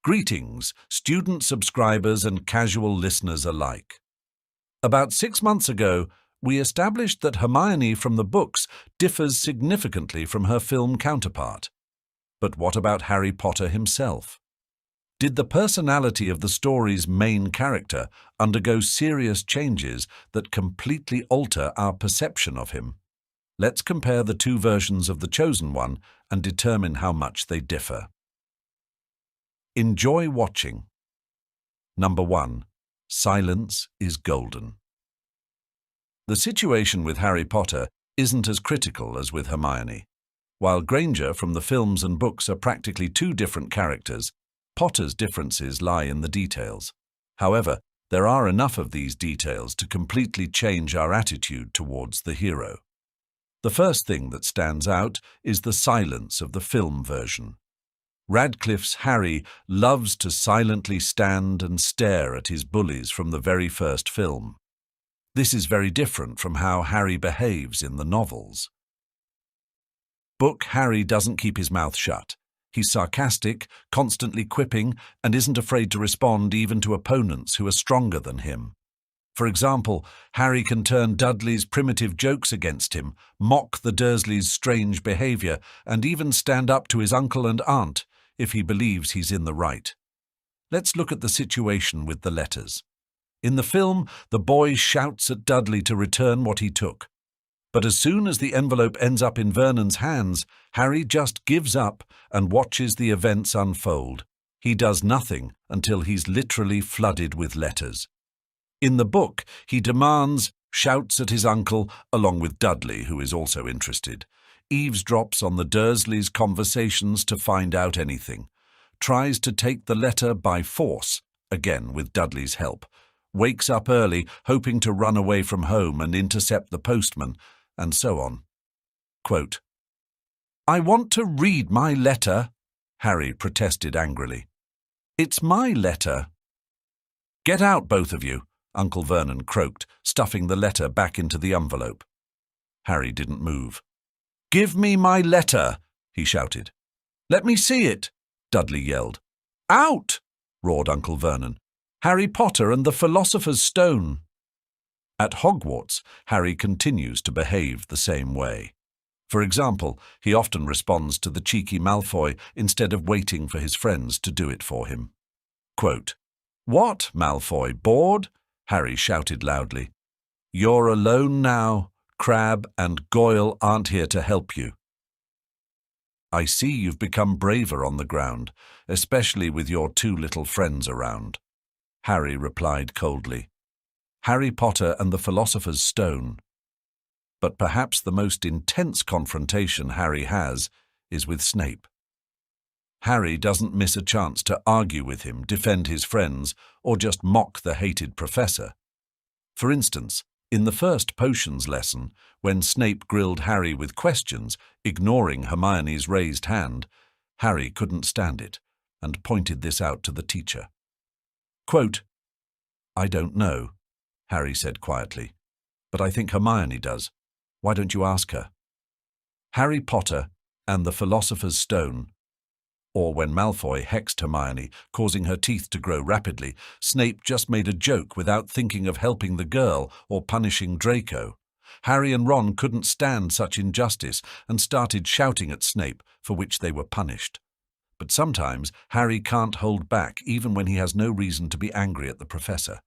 Greetings, student subscribers and casual listeners alike. About 6 months ago, we established that Hermione from the books differs significantly from her film counterpart. But what about Harry Potter himself? Did the personality of the story's main character undergo serious changes that completely alter our perception of him? Let's compare the two versions of the chosen one and determine how much they differ. Enjoy watching. Number 1. Silence is golden. The situation with Harry Potter isn't as critical as with Hermione. While Granger from the films and books are practically two different characters, Potter's differences lie in the details. However, there are enough of these details to completely change our attitude towards the hero. The first thing that stands out is the silence of the film version. Radcliffe's Harry loves to silently stand and stare at his bullies from the very first film. This is very different from how Harry behaves in the novels. Book Harry doesn't keep his mouth shut. He's sarcastic, constantly quipping, and isn't afraid to respond even to opponents who are stronger than him. For example, Harry can turn Dudley's primitive jokes against him, mock the Dursleys' strange behavior, and even stand up to his uncle and aunt if he believes he's in the right. Let's look at the situation with the letters. In the film, the boy shouts at Dudley to return what he took. But as soon as the envelope ends up in Vernon's hands, Harry just gives up and watches the events unfold. He does nothing until he's literally flooded with letters. In the book, he demands, shouts at his uncle, along with Dudley, who is also interested, eavesdrops on the Dursleys' conversations to find out anything, tries to take the letter by force, again with Dudley's help, wakes up early, hoping to run away from home and intercept the postman, and so on. Quote, "I want to read my letter," Harry protested angrily. "It's my letter." "Get out, both of you," Uncle Vernon croaked, stuffing the letter back into the envelope. Harry didn't move. "Give me my letter," he shouted. "Let me see it," Dudley yelled. "Out!" roared Uncle Vernon. "Harry Potter and the Philosopher's Stone." At Hogwarts, Harry continues to behave the same way. For example, he often responds to the cheeky Malfoy instead of waiting for his friends to do it for him. Quote, "What, Malfoy, bored?" Harry shouted loudly. "You're alone now. Crabbe and Goyle aren't here to help you." "I see you've become braver on the ground, especially with your two little friends around," Harry replied coldly. Harry Potter and the Philosopher's Stone. But perhaps the most intense confrontation Harry has is with Snape. Harry doesn't miss a chance to argue with him, defend his friends, or just mock the hated professor. For instance, in the first potions lesson, when Snape grilled Harry with questions, ignoring Hermione's raised hand, Harry couldn't stand it and pointed this out to the teacher. Quote, "I don't know," Harry said quietly, "but I think Hermione does. Why don't you ask her?" Harry Potter and the Philosopher's Stone. Or when Malfoy hexed Hermione, causing her teeth to grow rapidly, Snape just made a joke without thinking of helping the girl or punishing Draco. Harry and Ron couldn't stand such injustice and started shouting at Snape, for which they were punished. But sometimes Harry can't hold back even when he has no reason to be angry at the professor.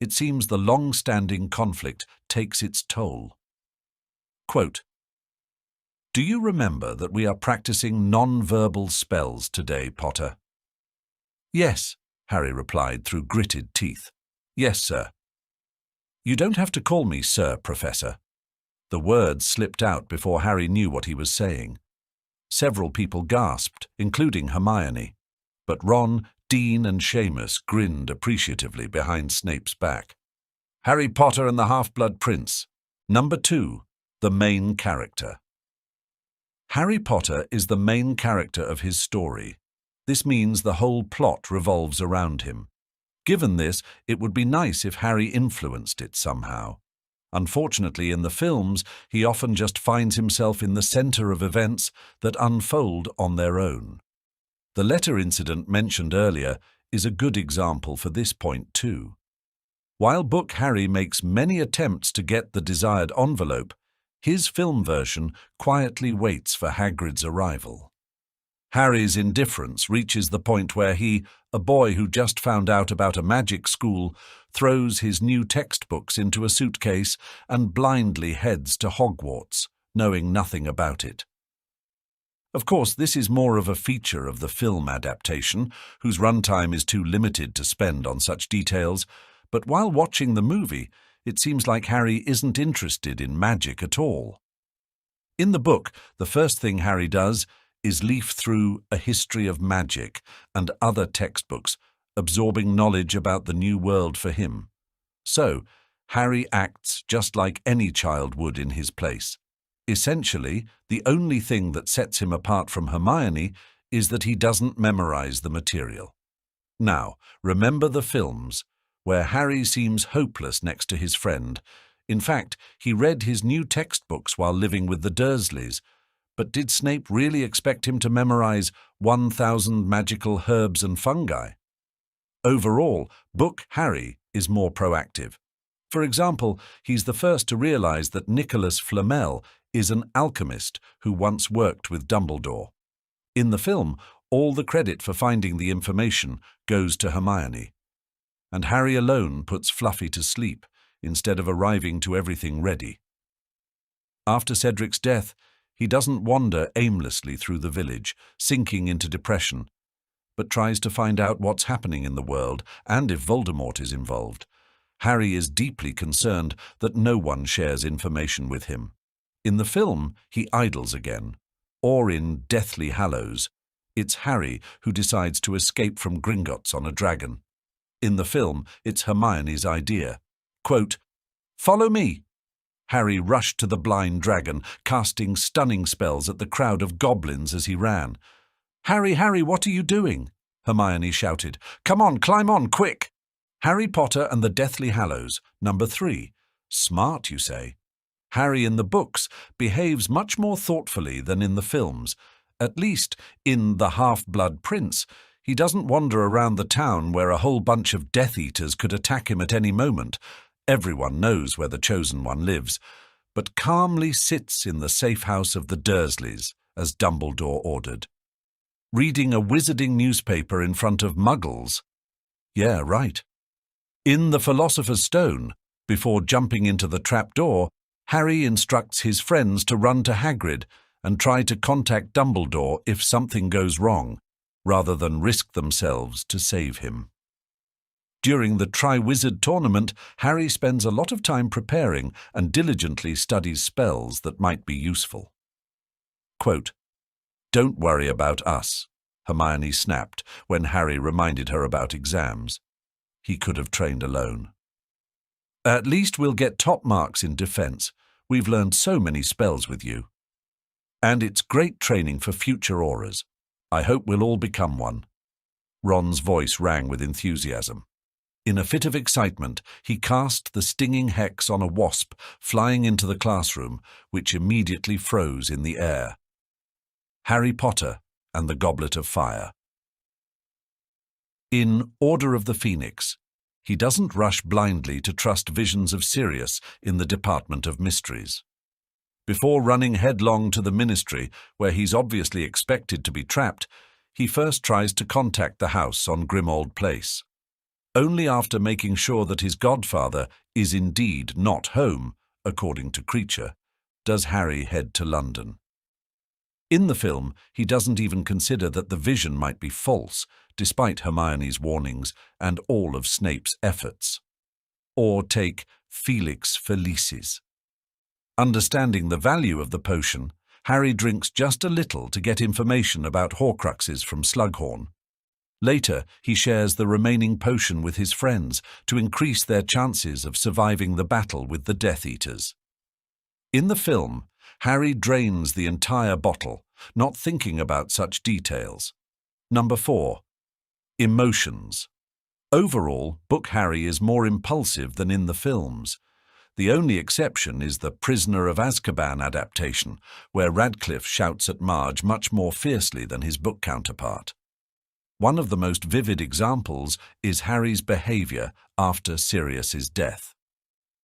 It seems the long-standing conflict takes its toll. Quote, "Do you remember that we are practicing non-verbal spells today, Potter?" "Yes," Harry replied through gritted teeth. "Yes, sir." "You don't have to call me sir, Professor." The words slipped out before Harry knew what he was saying. Several people gasped, including Hermione, but Ron, Dean and Seamus grinned appreciatively behind Snape's back. Harry Potter and the Half-Blood Prince. Number 2. The main character. Harry Potter is the main character of his story. This means the whole plot revolves around him. Given this, it would be nice if Harry influenced it somehow. Unfortunately, in the films, he often just finds himself in the center of events that unfold on their own. The letter incident mentioned earlier is a good example for this point too. While book Harry makes many attempts to get the desired envelope, his film version quietly waits for Hagrid's arrival. Harry's indifference reaches the point where he, a boy who just found out about a magic school, throws his new textbooks into a suitcase and blindly heads to Hogwarts, knowing nothing about it. Of course, this is more of a feature of the film adaptation, whose runtime is too limited to spend on such details, but while watching the movie, it seems like Harry isn't interested in magic at all. In the book, the first thing Harry does is leaf through A History of Magic and other textbooks, absorbing knowledge about the new world for him. So, Harry acts just like any child would in his place. Essentially, the only thing that sets him apart from Hermione is that he doesn't memorize the material. Now, remember the films, where Harry seems hopeless next to his friend. In fact, he read his new textbooks while living with the Dursleys. But did Snape really expect him to memorize 1,000 magical herbs and fungi? Overall, book Harry is more proactive. For example, he's the first to realize that Nicholas Flamel is an alchemist who once worked with Dumbledore. In the film, all the credit for finding the information goes to Hermione. And Harry alone puts Fluffy to sleep instead of arriving to everything ready. After Cedric's death, he doesn't wander aimlessly through the village, sinking into depression, but tries to find out what's happening in the world and if Voldemort is involved. Harry is deeply concerned that no one shares information with him. In the film, he idles again, or in Deathly Hallows, it's Harry who decides to escape from Gringotts on a dragon. In the film, it's Hermione's idea. Quote, "Follow me." Harry rushed to the blind dragon, casting stunning spells at the crowd of goblins as he ran. "Harry, Harry, what are you doing?" Hermione shouted. "Come on, climb on, quick!" Harry Potter and the Deathly Hallows, number 3. Smart, you say? Harry in the books behaves much more thoughtfully than in the films. At least, in The Half-Blood Prince, he doesn't wander around the town where a whole bunch of Death Eaters could attack him at any moment. Everyone knows where the Chosen One lives, but calmly sits in the safe house of the Dursleys, as Dumbledore ordered. Reading a wizarding newspaper in front of Muggles? Yeah, right. In The Philosopher's Stone, before jumping into the trapdoor, Harry instructs his friends to run to Hagrid and try to contact Dumbledore if something goes wrong, rather than risk themselves to save him. During the Triwizard Tournament, Harry spends a lot of time preparing and diligently studies spells that might be useful. Quote, "Don't worry about us," Hermione snapped when Harry reminded her about exams. He could have trained alone. "At least we'll get top marks in defense. We've learned so many spells with you. And it's great training for future auras. I hope we'll all become one." Ron's voice rang with enthusiasm. In a fit of excitement, he cast the stinging hex on a wasp flying into the classroom, which immediately froze in the air. Harry Potter and the Goblet of Fire. In Order of the Phoenix, he doesn't rush blindly to trust visions of Sirius in the Department of Mysteries. Before running headlong to the Ministry, where he's obviously expected to be trapped, he first tries to contact the house on Grimmauld Place. Only after making sure that his godfather is indeed not home, according to Creature, does Harry head to London. In the film, he doesn't even consider that the vision might be false, despite Hermione's warnings and all of Snape's efforts. Or take Felix Felicis. Understanding the value of the potion, Harry drinks just a little to get information about Horcruxes from Slughorn. Later, he shares the remaining potion with his friends to increase their chances of surviving the battle with the Death Eaters. In the film, Harry drains the entire bottle, not thinking about such details. Number 4. Emotions. Overall, book Harry is more impulsive than in the films. The only exception is the Prisoner of Azkaban adaptation, where Radcliffe shouts at Marge much more fiercely than his book counterpart. One of the most vivid examples is Harry's behavior after Sirius's death.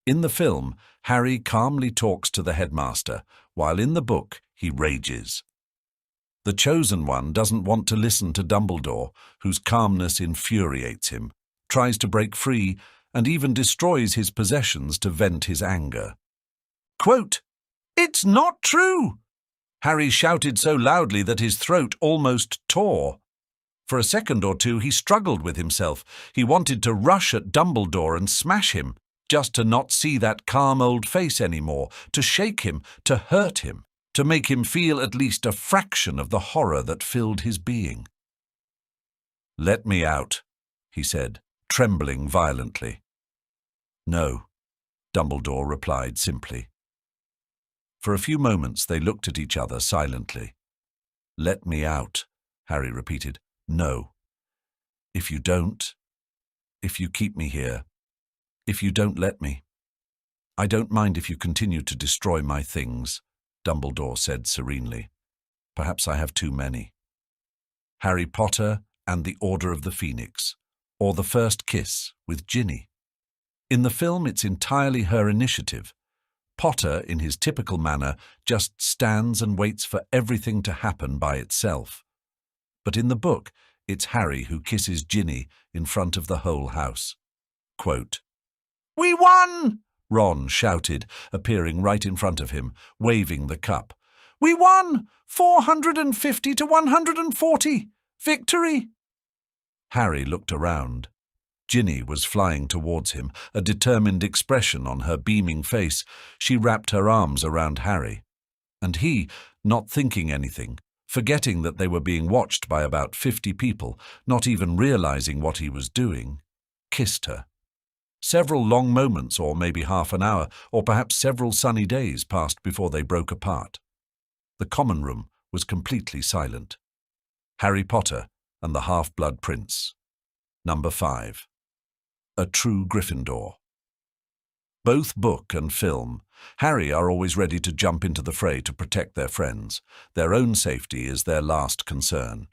In the film, Harry calmly talks to the headmaster, while in the book he rages. The Chosen One doesn't want to listen to Dumbledore, whose calmness infuriates him, tries to break free, and even destroys his possessions to vent his anger. Quote, "It's not true!" Harry shouted so loudly that his throat almost tore. For a second or two he struggled with himself. He wanted to rush at Dumbledore and smash him, just to not see that calm old face anymore, to shake him, to hurt him, to make him feel at least a fraction of the horror that filled his being. "Let me out," he said, trembling violently. "No," Dumbledore replied simply. For a few moments they looked at each other silently. "Let me out," Harry repeated. "No. If you don't, if you keep me here, if you don't let me. I don't mind if you continue to destroy my things," Dumbledore said serenely. "Perhaps I have too many." Harry Potter and the Order of the Phoenix, or The First Kiss with Ginny. In the film, it's entirely her initiative. Potter, in his typical manner, just stands and waits for everything to happen by itself. But in the book, it's Harry who kisses Ginny in front of the whole house. Quote, "We won!" Ron shouted, appearing right in front of him, waving the cup. "We won! 450 to 140! Victory!" Harry looked around. Ginny was flying towards him, a determined expression on her beaming face. She wrapped her arms around Harry. And he, not thinking anything, forgetting that they were being watched by about 50 people, not even realizing what he was doing, kissed her. Several long moments, or maybe half an hour, or perhaps several sunny days passed before they broke apart. The common room was completely silent. Harry Potter and the Half-Blood Prince. Number 5. A True Gryffindor. Both book and film, Harry are always ready to jump into the fray to protect their friends. Their own safety is their last concern.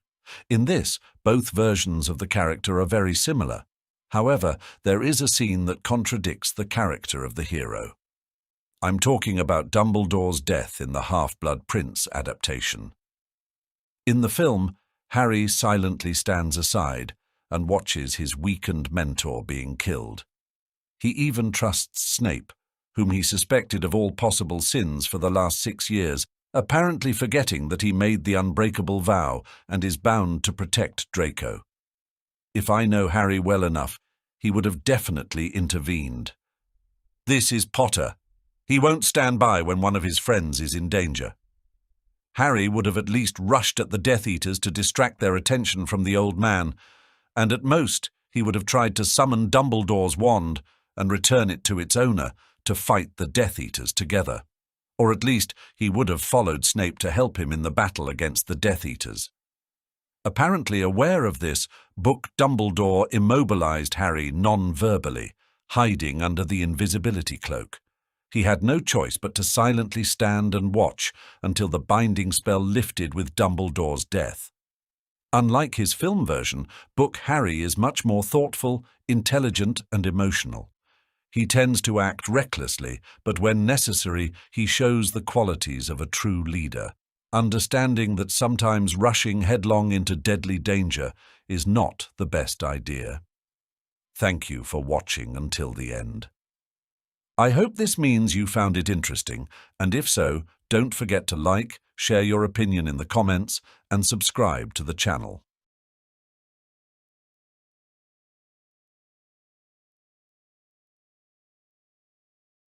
In this, both versions of the character are very similar. However, there is a scene that contradicts the character of the hero. I'm talking about Dumbledore's death in the Half-Blood Prince adaptation. In the film, Harry silently stands aside and watches his weakened mentor being killed. He even trusts Snape, whom he suspected of all possible sins for the last 6 years, apparently forgetting that he made the unbreakable vow and is bound to protect Draco. If I know Harry well enough, he would have definitely intervened. This is Potter. He won't stand by when one of his friends is in danger. Harry would have at least rushed at the Death Eaters to distract their attention from the old man, and at most he would have tried to summon Dumbledore's wand and return it to its owner to fight the Death Eaters together. Or at least he would have followed Snape to help him in the battle against the Death Eaters. Apparently aware of this, Book Dumbledore immobilized Harry non-verbally, hiding under the invisibility cloak. He had no choice but to silently stand and watch until the binding spell lifted with Dumbledore's death. Unlike his film version, Book Harry is much more thoughtful, intelligent, and emotional. He tends to act recklessly, but when necessary, he shows the qualities of a true leader, understanding that sometimes rushing headlong into deadly danger is not the best idea. Thank you for watching until the end. I hope this means you found it interesting, and if so, don't forget to like, share your opinion in the comments, and subscribe to the channel.